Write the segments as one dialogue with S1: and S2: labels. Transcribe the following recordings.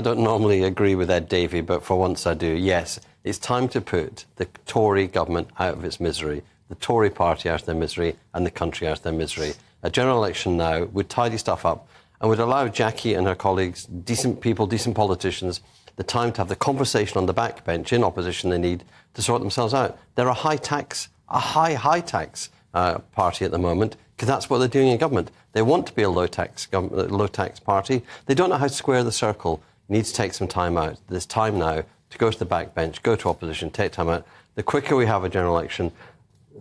S1: don't normally agree with Ed Davey, but for once I do. Yes, it's time to put the Tory government out of its misery, the Tory Party out of their misery, and the country out of their misery. A general election now would tidy stuff up and would allow Jackie and her colleagues, decent people, decent politicians, the time to have the conversation on the backbench in opposition they need to sort themselves out. They're a high tax party at the moment, because that's what they're doing in government. They want to be a low tax party. They don't know how to square the circle. You need to take some time out. There's time now to go to the backbench, go to opposition, take time out. The quicker we have a general election,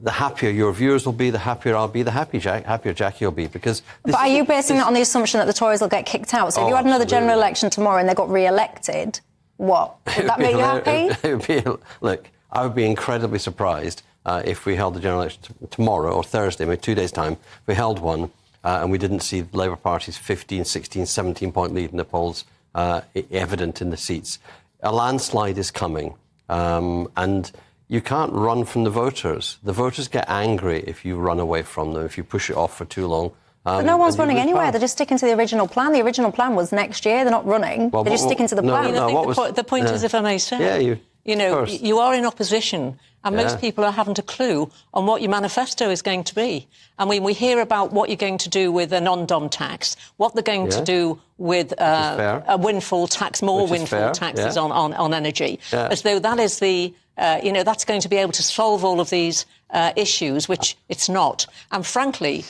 S1: the happier your viewers will be, the happier I'll be, the happier Jackie will be. Because
S2: but are you basing it on the assumption that the Tories will get kicked out? So if you had another general election tomorrow and they got re-elected, what? Would that make you happy?
S1: Look, I would be incredibly surprised if we held the general election tomorrow or Thursday, maybe 2 days' time. If we held one and we didn't see the Labour Party's 15, 16, 17-point lead in the polls evident in the seats. A landslide is coming, and you can't run from the voters. The voters get angry if you run away from them, if you push it off for too long.
S2: But no one's running anywhere. They're just sticking to the original plan. The original plan was next year. They're not running. Well, they're just sticking to the plan.
S3: The point is, if I may say, you are in opposition, and most people haven't a clue on what your manifesto is going to be. I mean, we hear about what you're going to do with a non-dom tax, what they're going to do with a windfall tax, more windfall taxes on energy, as though that is the... that's going to be able to solve all of these issues, which it's not. And frankly,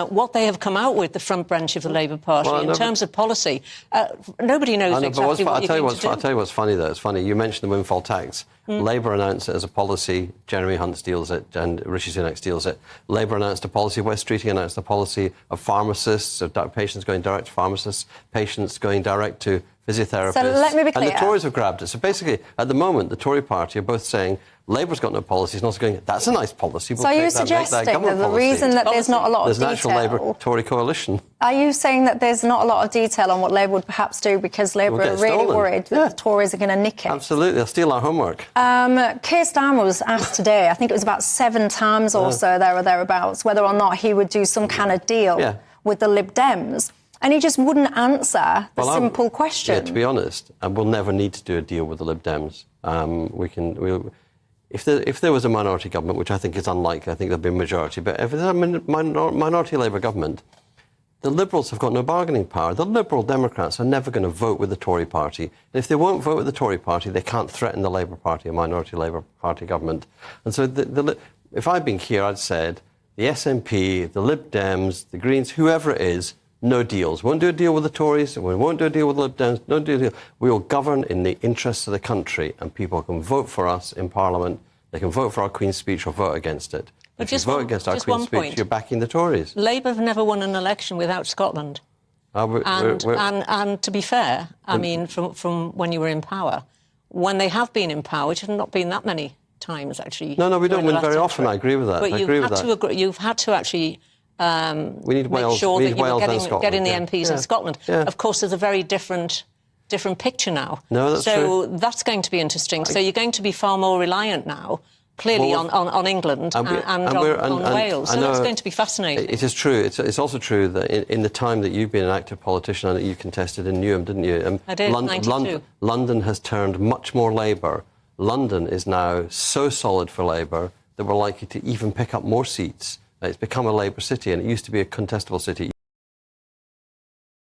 S3: what they have come out with, the front bench of the Labour Party, in terms of policy, nobody knows exactly what you're going to do.
S1: I'll tell you what's funny, though. It's funny. You mentioned the windfall tax. Labour announced it as a policy. Jeremy Hunt steals it and Rishi Sunak steals it. Labour announced a policy. Wes Streeting announced a policy of pharmacists, of patients going direct to pharmacists, patients going direct to physiotherapists.
S2: So let me be clear.
S1: And the Tories have grabbed it. So basically, at the moment, the Tory Party are both saying Labour's got no policies and also going, that's a nice policy.
S2: So are you suggesting that the reason that there's not a lot of detail...
S1: There's an actual Labour-Tory coalition.
S2: Are you saying that there's not a lot of detail on what Labour would perhaps do because Labour are really worried that the Tories are going to nick it?
S1: Absolutely. They'll steal our homework.
S2: Keir Starmer was asked today, I think it was about 7 times or so, there or thereabouts, whether or not he would do some kind of deal with the Lib Dems. And he just wouldn't answer the simple question.
S1: Yeah, to be honest, we'll never need to do a deal with the Lib Dems. If there was a minority government, which I think is unlikely, I think there'll be a majority, but if there's a minority Labour government, the Liberals have got no bargaining power. The Liberal Democrats are never going to vote with the Tory Party. And if they won't vote with the Tory Party, they can't threaten the Labour Party, a minority Labour Party government. And so if I'd been here, I'd said the SNP, the Lib Dems, the Greens, whoever it is, no deals. Won't do a deal with the Tories, we won't do a deal with the Lib Dems, don't do a deal. We will govern in the interests of the country, and people can vote for us in Parliament, they can vote for our Queen's speech or vote against it. If you vote against our Queen's speech, you're backing the Tories.
S3: Labour have never won an election without Scotland. And to be fair, I mean, from when you were in power, when they have been in power, which have not been that many times, actually.
S1: No, we don't win very often, I agree with that.
S3: But you've had to actually...
S1: we need Wales,
S3: make sure that you were getting the MPs in Scotland. Of course, there's a very different picture now.
S1: No, that's true.
S3: So that's going to be interesting. So you're going to be far more reliant now, clearly, on England and on Wales. So that's going to be fascinating.
S1: It is true. It's also true that in the time that you've been an active politician and that you contested in Newham, didn't you?
S3: I did, 92.
S1: London has turned much more Labour. London is now so solid for Labour that we're likely to even pick up more seats. It's become a Labour city, and it used to be a contestable city.